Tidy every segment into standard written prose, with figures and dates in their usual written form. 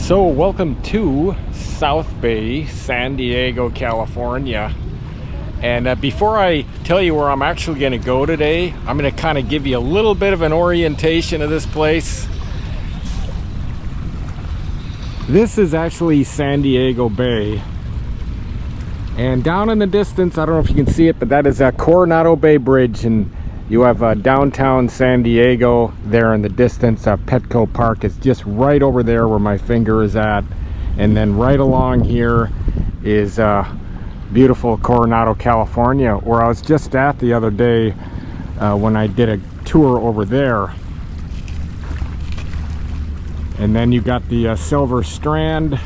So welcome to South Bay, San Diego, California. And before I tell you where I'm actually going to go today, I'm going to kind of give you a little bit of an orientation of this place. This is actually San Diego Bay. And down in the distance, I don't know if you can see it, but that is Coronado Bay Bridge, and you have downtown San Diego there in the distance. Petco Park is just right over there where my finger is at. And then right along here is beautiful Coronado, California, where I was just at the other day when I did a tour over there. And then you got the Silver Strand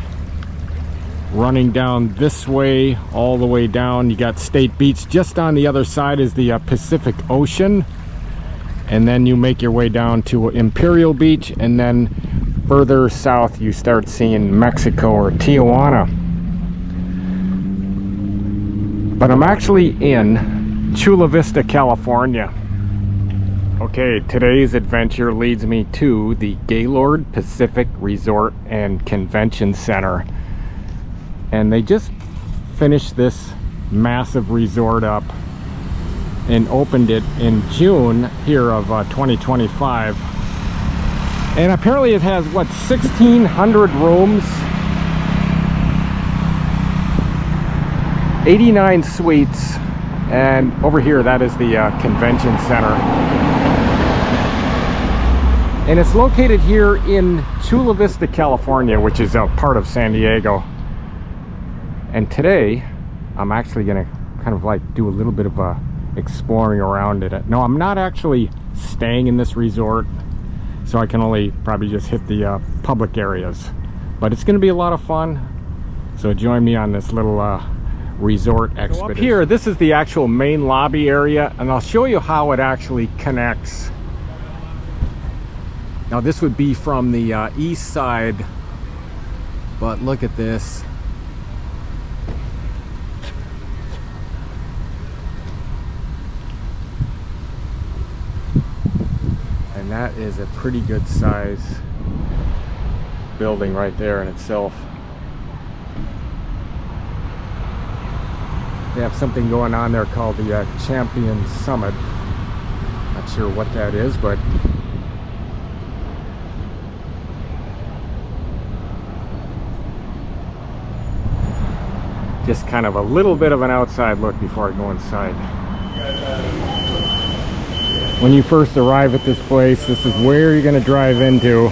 running down this way, all the way down. You got State Beach. Just on the other side is the Pacific Ocean. And then you make your way down to Imperial Beach, and then further south you start seeing Mexico or Tijuana. But I'm actually in Chula Vista, California. Okay, today's adventure leads me to the Gaylord Pacific Resort and Convention Center. And they just finished this massive resort up and opened it in June here of 2025. And apparently it has, what, 1,600 rooms, 89 suites, and over here that is the convention center. And it's located here in Chula Vista, California, which is a part of San Diego. And today I'm actually gonna kind of like do a little bit of exploring around it. No, I'm not actually staying in this resort, so I can only probably just hit the public areas, but it's gonna be a lot of fun. So join me on this little resort expedition. So up here, this is the actual main lobby area, and I'll show you how it actually connects. Now this would be from the east side, but look at this. And that is a pretty good size building right there in itself. They have something going on there called the Champion Summit. Not sure what that is, but just kind of a little bit of an outside look before I go inside. When you first arrive at this place, this is where you're going to drive into.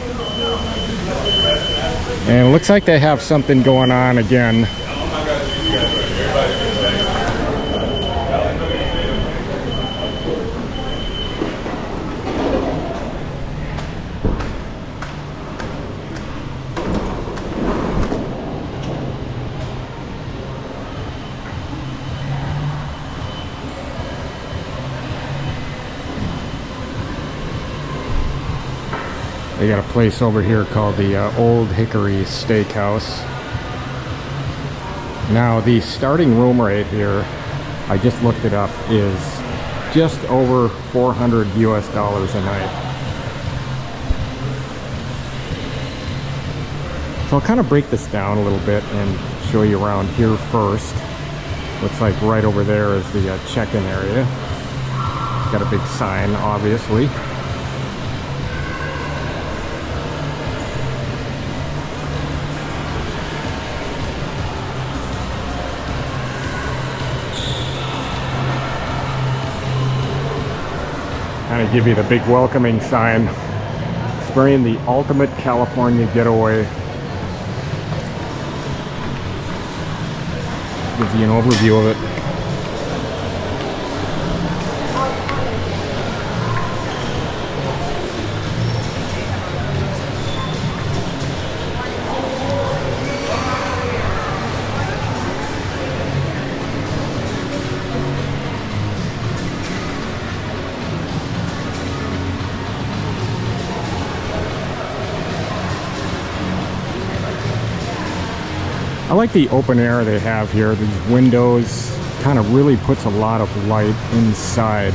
And it looks like they have something going on again. They got a place over here called the Old Hickory Steakhouse. Now the starting room right here, I just looked it up, is just over $400 US a night. So I'll kind of break this down a little bit and show you around here first. Looks like right over there is the check-in area. Got a big sign, obviously. Kind of give you the big welcoming sign. Spraying the ultimate California getaway. Gives you an overview of it. I like the open air they have here. These windows kind of really puts a lot of light inside.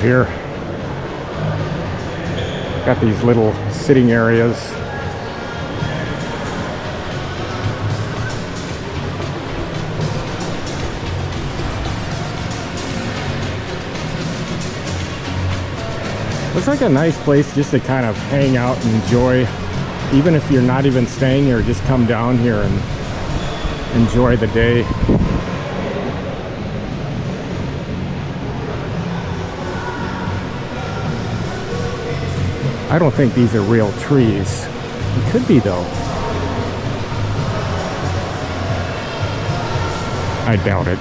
here. Got these little sitting areas. Looks like a nice place just to kind of hang out and enjoy, even if you're not even staying here, just come down here and enjoy the day. I don't think these are real trees. It could be though. I doubt it.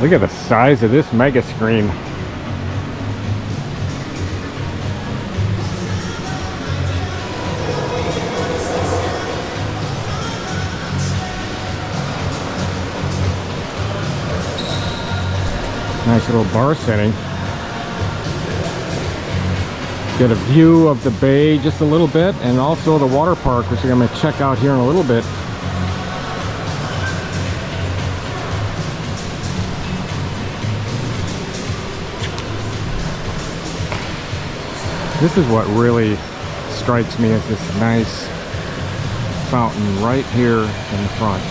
Look at the size of this mega screen. Nice little bar setting. Get a view of the bay just a little bit, and also the water park, which I'm going to check out here in a little bit. This is what really strikes me as this nice fountain right here in the front.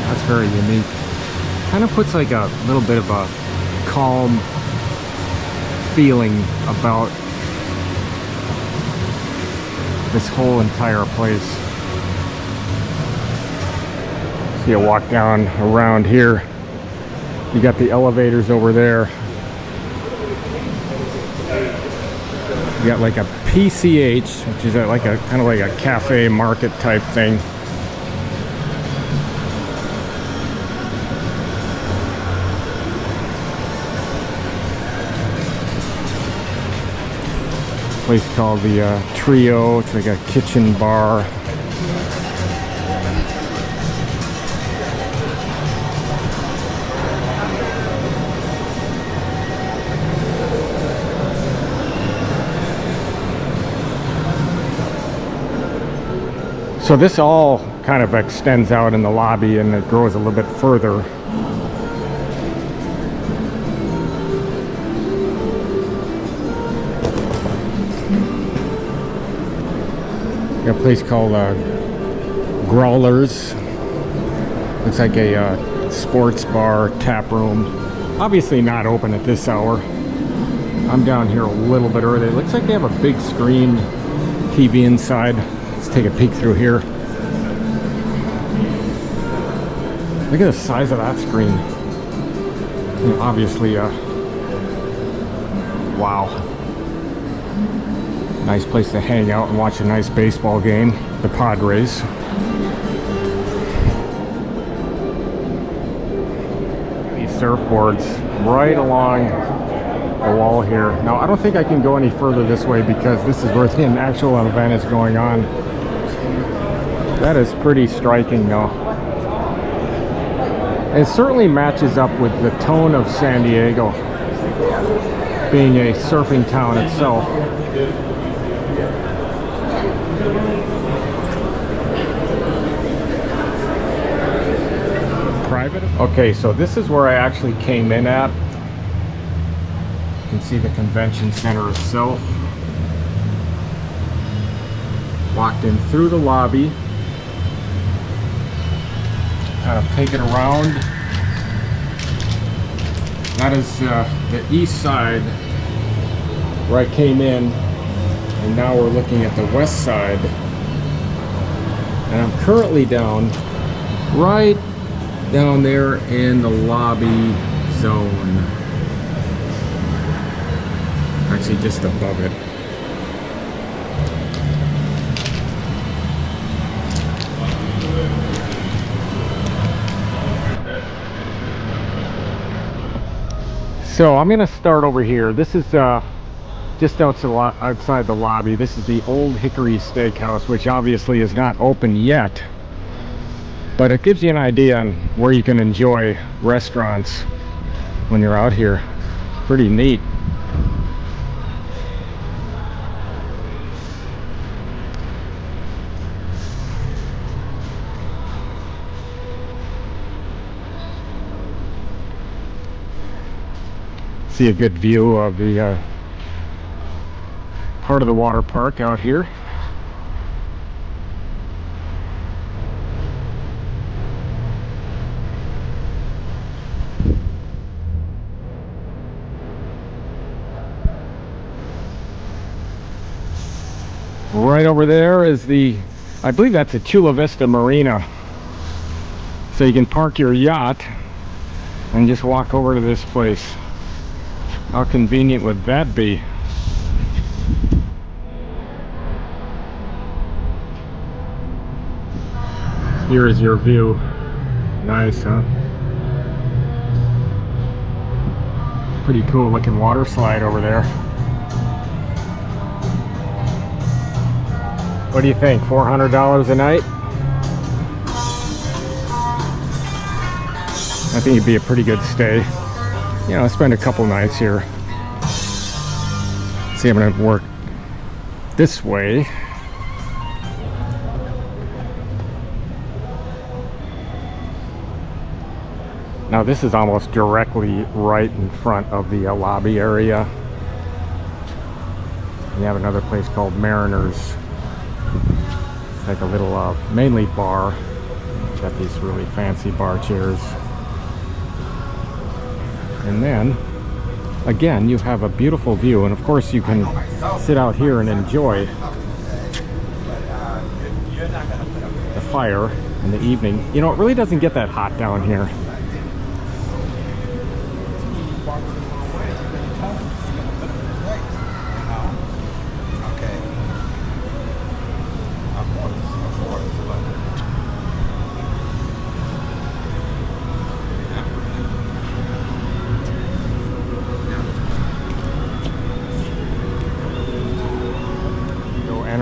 That's very unique. Kind of puts like a little bit of a calm feeling about this whole entire place. You walk down around here, you got the elevators over there, you got like a PCH, which is like a kind of like a cafe market type thing. Place called the Trio. It's like a kitchen bar. So this all kind of extends out in the lobby and it grows a little bit further. Got a place called Growlers. Looks like a sports bar, tap room. Obviously not open at this hour. I'm down here a little bit early. It looks like they have a big screen TV inside. Let's take a peek through here. Look at the size of that screen. You know, obviously, wow. Nice place to hang out and watch a nice baseball game. The Padres. These surfboards right along the wall here. Now, I don't think I can go any further this way because this is where the actual event is going on. That is pretty striking though. It certainly matches up with the tone of San Diego, being a surfing town itself. Private? Okay, so this is where I actually came in at. You can see the convention center itself. Walked in through the lobby. Kind of take it around. That is the east side where I came in, and now we're looking at the west side, and I'm currently down right down there in the lobby zone, actually just above it. So I'm gonna start over here. This is just outside the lobby. This is the Old Hickory Steakhouse, which obviously is not open yet, but it gives you an idea on where you can enjoy restaurants when you're out here. Pretty neat. See a good view of the part of the water park out here. Right over there is I believe that's a Chula Vista marina. So you can park your yacht and just walk over to this place. How convenient would that be? Here is your view. Nice, huh? Pretty cool looking water slide over there. What do you think? $400 a night? I think it'd be a pretty good stay. You know, spend a couple nights here. See, I'm gonna work this way. Now this is almost directly right in front of the lobby area. We have another place called Mariners. It's like a little mainly bar. Got these really fancy bar chairs. And then again, you have a beautiful view, and of course you can sit out here and enjoy the fire in the evening. You know, it really doesn't get that hot down here.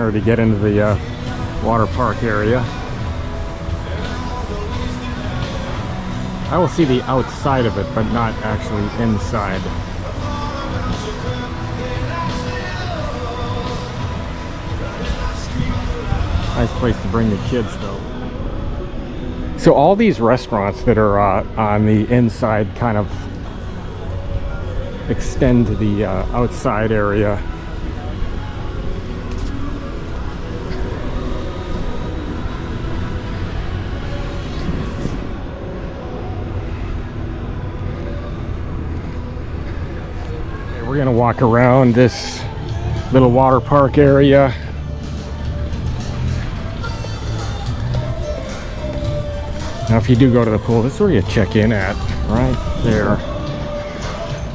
To get into the water park area. I will see the outside of it, but not actually inside. Nice place to bring the kids though. So all these restaurants that are on the inside kind of extend to the outside area. We're gonna walk around this little water park area. Now if you do go to the pool, this is where you check in at, right there.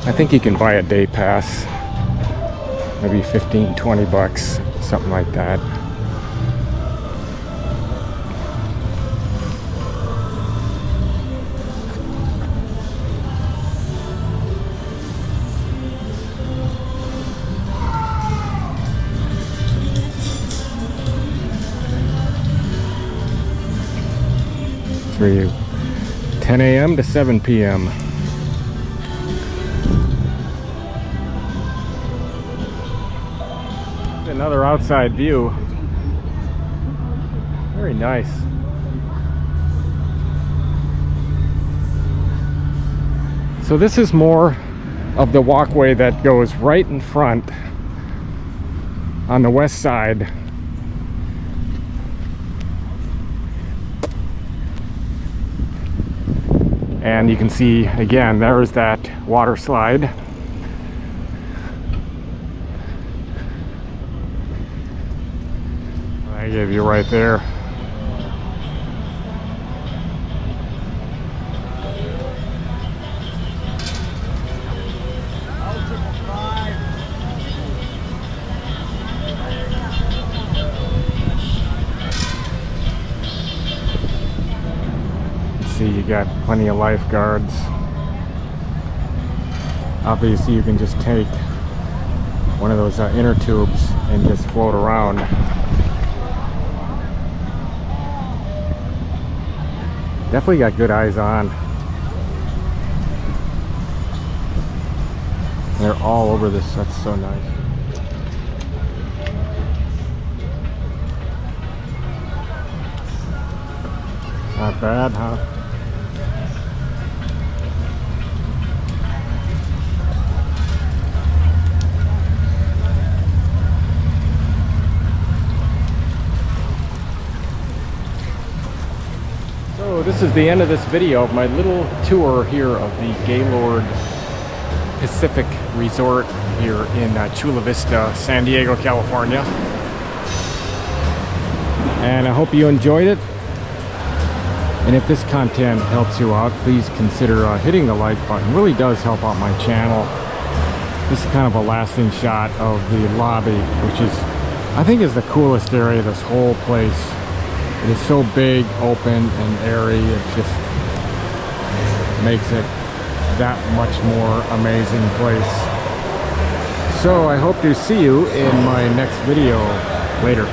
I think you can buy a day pass, maybe 15, 20 bucks, something like that. For you, 10 a.m. to 7 p.m. Another outside view. Very nice. So this is more of the walkway that goes right in front on the west side. And you can see, again, there's that water slide. I gave you right there. See, you got plenty of lifeguards. Obviously you can just take one of those inner tubes and just float around. Definitely got good eyes on. They're all over this. That's so nice. Not bad, huh? So this is the end of this video of my little tour here of the Gaylord Pacific Resort here in Chula Vista, San Diego, California. And I hope you enjoyed it. And if this content helps you out, please consider hitting the like button. It really does help out my channel. This is kind of a lasting shot of the lobby, which is, I think, is the coolest area of this whole place. It is so big, open, and airy. It just makes it that much more amazing place. So I hope to see you in my next video later.